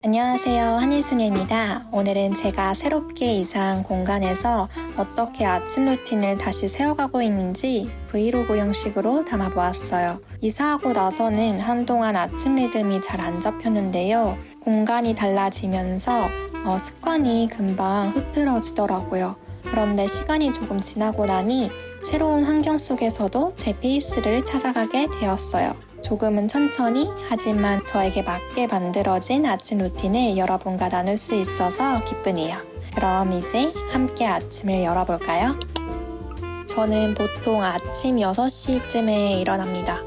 안녕하세요. 한일소녀입니다. 오늘은 제가 새롭게 이사한 공간에서 어떻게 아침 루틴을 다시 세워가고 있는지 브이로그 형식으로 담아보았어요. 이사하고 나서는 한동안 아침 리듬이 잘 안 잡혔는데요. 공간이 달라지면서 습관이 금방 흐트러지더라고요. 그런데 시간이 조금 지나고 나니 새로운 환경 속에서도 제 페이스를 찾아가게 되었어요. 조금은 천천히 하지만 저에게 맞게 만들어진 아침 루틴을 여러분과 나눌 수 있어서 기쁘네요. 그럼 이제 함께 아침을 열어볼까요? 저는 보통 아침 6시쯤에 일어납니다.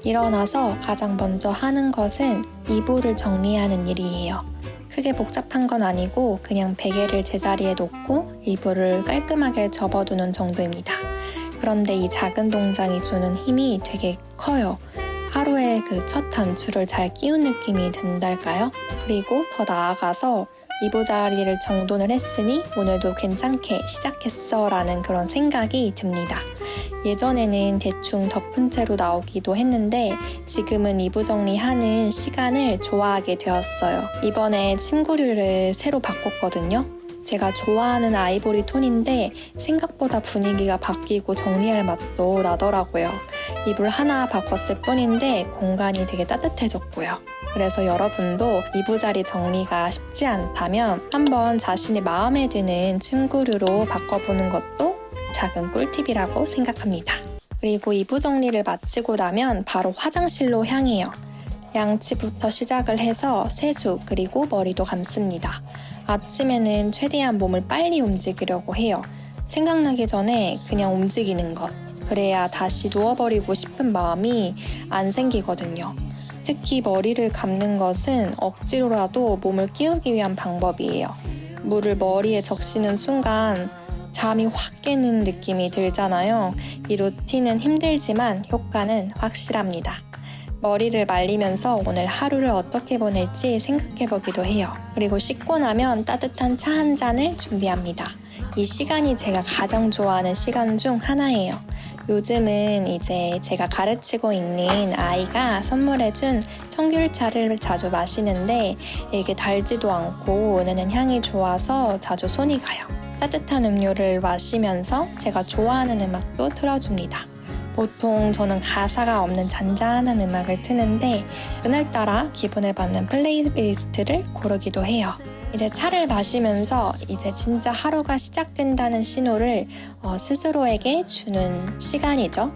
일어나서 가장 먼저 하는 것은 이불을 정리하는 일이에요. 크게 복잡한 건 아니고 그냥 베개를 제자리에 놓고 이불을 깔끔하게 접어두는 정도입니다. 그런데 이 작은 동작이 주는 힘이 되게 커요. 하루에 그 첫 단추를 잘 끼운 느낌이 든달까요? 그리고 더 나아가서 이부자리를 정돈을 했으니 오늘도 괜찮게 시작했어 라는 그런 생각이 듭니다. 예전에는 대충 덮은 채로 나오기도 했는데 지금은 이부 정리하는 시간을 좋아하게 되었어요. 이번에 침구류를 새로 바꿨거든요. 제가 좋아하는 아이보리 톤인데 생각보다 분위기가 바뀌고 정리할 맛도 나더라고요. 이불 하나 바꿨을 뿐인데 공간이 되게 따뜻해졌고요. 그래서 여러분도 이부자리 정리가 쉽지 않다면 한번 자신의 마음에 드는 침구류로 바꿔보는 것도 작은 꿀팁이라고 생각합니다. 그리고 이부 정리를 마치고 나면 바로 화장실로 향해요. 양치부터 시작을 해서 세수 그리고 머리도 감습니다. 아침에는 최대한 몸을 빨리 움직이려고 해요. 생각나기 전에 그냥 움직이는 것. 그래야 다시 누워버리고 싶은 마음이 안 생기거든요. 특히 머리를 감는 것은 억지로라도 몸을 끼우기 위한 방법이에요. 물을 머리에 적시는 순간 잠이 확 깨는 느낌이 들잖아요. 이 루틴은 힘들지만 효과는 확실합니다. 머리를 말리면서 오늘 하루를 어떻게 보낼지 생각해보기도 해요. 그리고 씻고 나면 따뜻한 차 한 잔을 준비합니다. 이 시간이 제가 가장 좋아하는 시간 중 하나예요. 요즘은 이제 제가 가르치고 있는 아이가 선물해준 청귤차를 자주 마시는데 이게 달지도 않고 은은한 향이 좋아서 자주 손이 가요. 따뜻한 음료를 마시면서 제가 좋아하는 음악도 틀어줍니다. 보통 저는 가사가 없는 잔잔한 음악을 트는데 그날따라 기분에 맞는 플레이리스트를 고르기도 해요. 이제 차를 마시면서 이제 진짜 하루가 시작된다는 신호를 스스로에게 주는 시간이죠.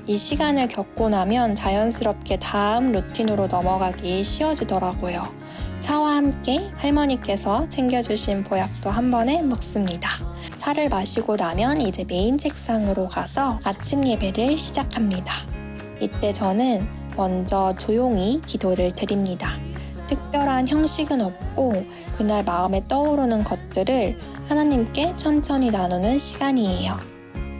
이 시간을 겪고 나면 자연스럽게 다음 루틴으로 넘어가기 쉬워지더라고요. 차와 함께 할머니께서 챙겨주신 보약도 한 번에 먹습니다. 차를 마시고 나면 이제 메인 책상으로 가서 아침 예배를 시작합니다. 이때 저는 먼저 조용히 기도를 드립니다. 특별한 형식은 없고 그날 마음에 떠오르는 것들을 하나님께 천천히 나누는 시간이에요.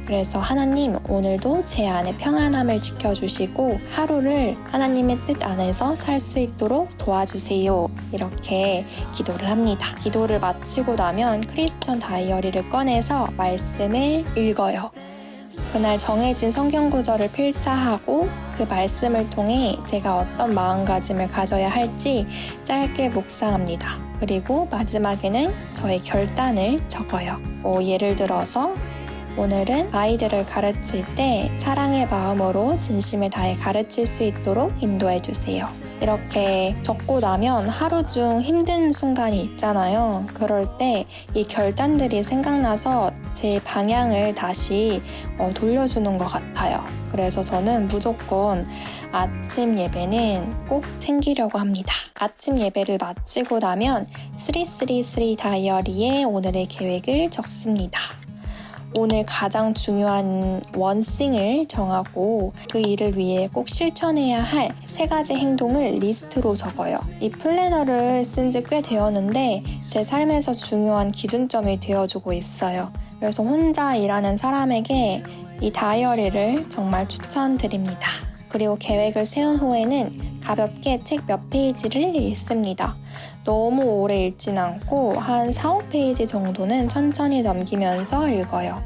그래서 하나님, 오늘도 제 안에 평안함을 지켜주시고 하루를 하나님의 뜻 안에서 살 수 있도록 도와주세요. 이렇게 기도를 합니다. 기도를 마치고 나면 크리스천 다이어리를 꺼내서 말씀을 읽어요. 그날 정해진 성경 구절을 필사하고 그 말씀을 통해 제가 어떤 마음가짐을 가져야 할지 짧게 묵상합니다. 그리고 마지막에는 저의 결단을 적어요. 예를 들어서 오늘은 아이들을 가르칠 때 사랑의 마음으로 진심을 다해 가르칠 수 있도록 인도해 주세요. 이렇게 적고 나면 하루 중 힘든 순간이 있잖아요. 그럴 때 이 결단들이 생각나서 제 방향을 다시 돌려주는 것 같아요. 그래서 저는 무조건 아침 예배는 꼭 챙기려고 합니다. 아침 예배를 마치고 나면 333 다이어리에 오늘의 계획을 적습니다. 오늘 가장 중요한 원싱을 정하고 그 일을 위해 꼭 실천해야 할 3가지 행동을 리스트로 적어요. 이 플래너를 쓴 지 꽤 되었는데 제 삶에서 중요한 기준점이 되어주고 있어요. 그래서 혼자 일하는 사람에게 이 다이어리를 정말 추천드립니다. 그리고 계획을 세운 후에는 가볍게 책 몇 페이지를 읽습니다. 너무 오래 읽진 않고 한 4-5페이지 정도는 천천히 넘기면서 읽어요.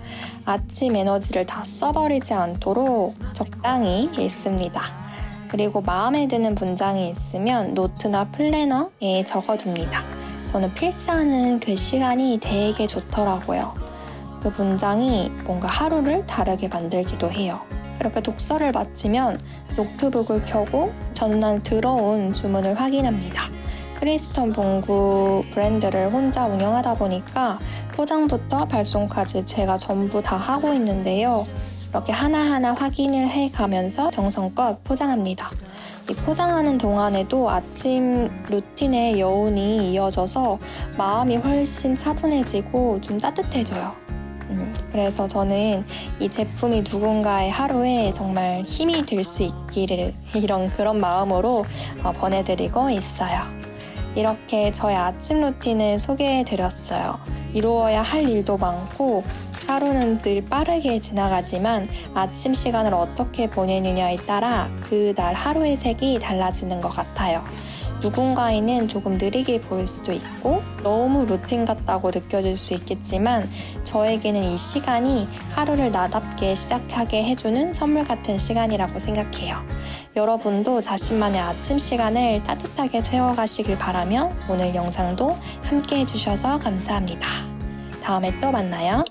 아침 에너지를 다 써버리지 않도록 적당히 읽습니다. 그리고 마음에 드는 문장이 있으면 노트나 플래너에 적어둡니다. 저는 필사하는 그 시간이 되게 좋더라고요. 그 문장이 뭔가 하루를 다르게 만들기도 해요. 이렇게 독서를 마치면 노트북을 켜고 전날 들어온 주문을 확인합니다. 크리스턴 문구 브랜드를 혼자 운영하다 보니까 포장부터 발송까지 제가 전부 다 하고 있는데요. 이렇게 하나하나 확인을 해가면서 정성껏 포장합니다. 이 포장하는 동안에도 아침 루틴의 여운이 이어져서 마음이 훨씬 차분해지고 좀 따뜻해져요. 그래서 저는 이 제품이 누군가의 하루에 정말 힘이 될 수 있기를 그런 마음으로 보내드리고 있어요. 이렇게 저의 아침 루틴을 소개해드렸어요. 이루어야 할 일도 많고 하루는 늘 빠르게 지나가지만 아침 시간을 어떻게 보내느냐에 따라 그날 하루의 색이 달라지는 것 같아요. 누군가에는 조금 느리게 보일 수도 있고 너무 루틴 같다고 느껴질 수 있겠지만 저에게는 이 시간이 하루를 나답게 시작하게 해주는 선물 같은 시간이라고 생각해요. 여러분도 자신만의 아침 시간을 따뜻하게 채워가시길 바라며 오늘 영상도 함께 해주셔서 감사합니다. 다음에 또 만나요.